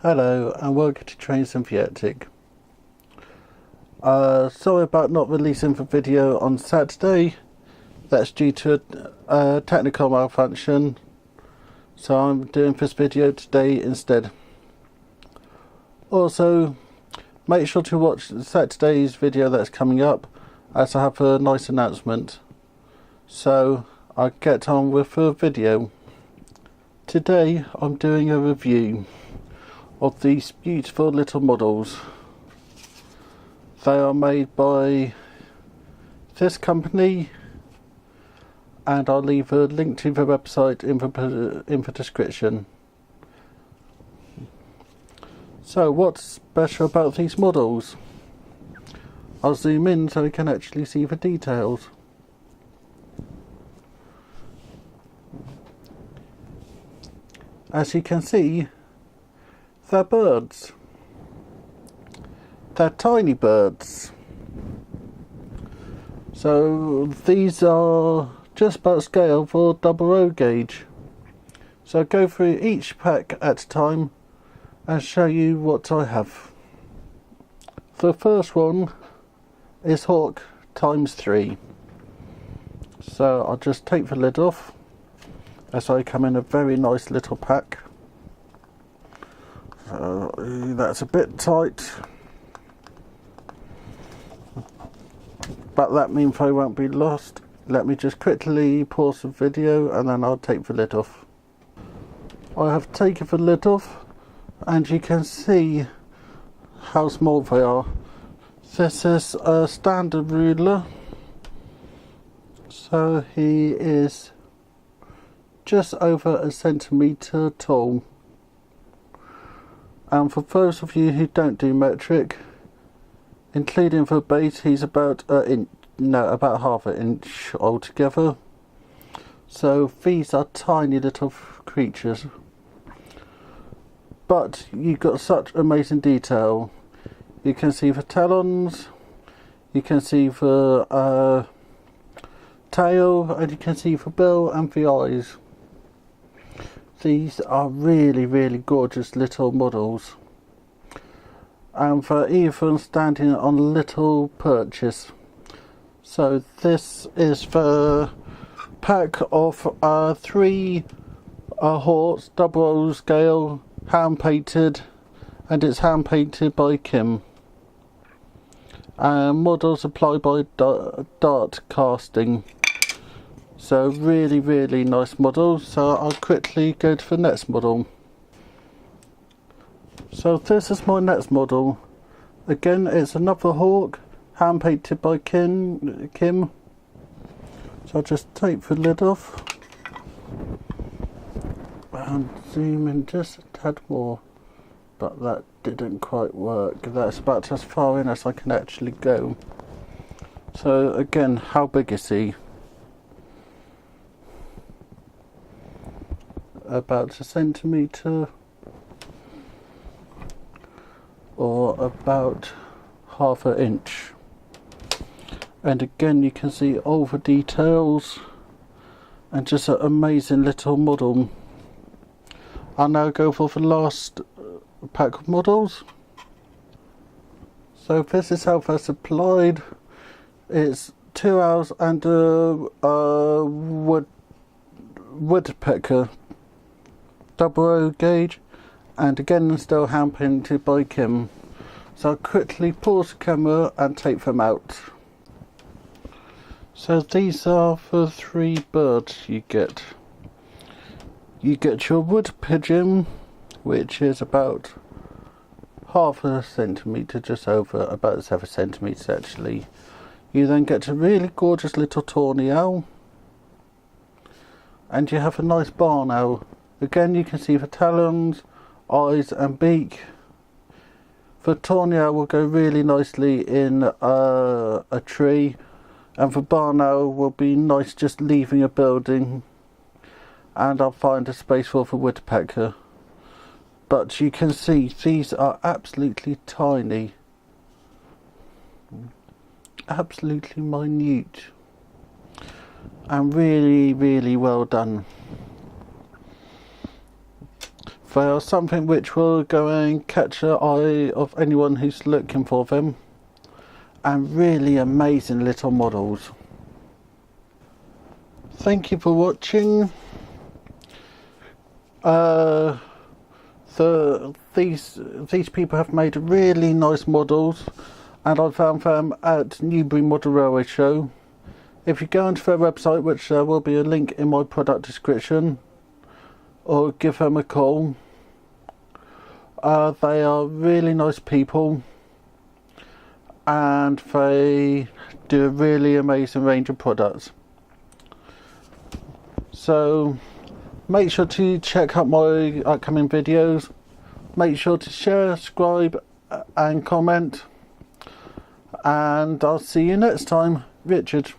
Hello and welcome to Trains and Theatic. Sorry about not releasing the video on Saturday. That's due to a technical malfunction, so I'm doing this video today instead. Also, make sure to watch Saturday's video that's coming up, as I have a nice announcement. So I'll get on with the video. Today I'm doing a review of these beautiful little models. They are made by this company, and I'll leave a link to the website in the description. So what's special about these models? I'll zoom in so you can actually see the details. As you can see, they're birds. They're tiny birds. So these are just about scale for OO gauge. So I'll go through each pack at a time and show you what I have. The first one is Hawk ×3. So I'll just take the lid off, as I come in a very nice little pack. That's a bit tight, but that means they won't be lost. Let me just quickly pause the video and then I'll take the lid off. I have taken the lid off and you can see how small they are. This is a standard ruler, so he is just over a centimetre tall. And for those of you who don't do metric, including the base, he's about about half an inch altogether. So these are tiny little creatures, but you've got such amazing detail. You can see the talons, you can see the tail, and you can see the bill and the eyes. These are really gorgeous little models, and they're even standing on little perches. So this is the pack of 3 Hawks OO scale, hand painted, and it's hand painted by Kim. And models supplied by Dart Casting. So really nice model. So I'll quickly go to the next model. So this is my next model. Again, it's another Hawk, hand painted by Kim. So I'll just take the lid off and zoom in just a tad more, but that didn't quite work. That's about as far in as I can actually go. So again, how big is he? About a centimetre, or about half an inch. And again, you can see all the details, and just an amazing little model. I'll now go for the last pack of models. So this is how they're supplied. It's 2 hours and a woodpecker OO gauge, and again still hand painted by Kim. So I'll quickly pause the camera and take them out. So these are the 3 birds you get. You get your wood pigeon, which is about half a centimetre, just over, about 7 centimetres actually. You then get a really gorgeous little tawny owl, and you have a nice barn owl. Again, you can see the talons, eyes and beak. The tawny owl will go really nicely in a tree, and the barn owl will be nice just leaving a building, and I'll find a space for the woodpecker. But you can see these are absolutely tiny, absolutely minute, and really well done. They are something which will go and catch the eye of anyone who's looking for them, and really amazing little models. Thank you for watching. These people have made really nice models, and I found them at Newbury Model Railway Show. If you go onto their website, which there will be a link in my product description, or give them a call. They are really nice people, and they do a really amazing range of products. So make sure to check out my upcoming videos. Make sure to share, subscribe and comment, and I'll see you next time. Richard.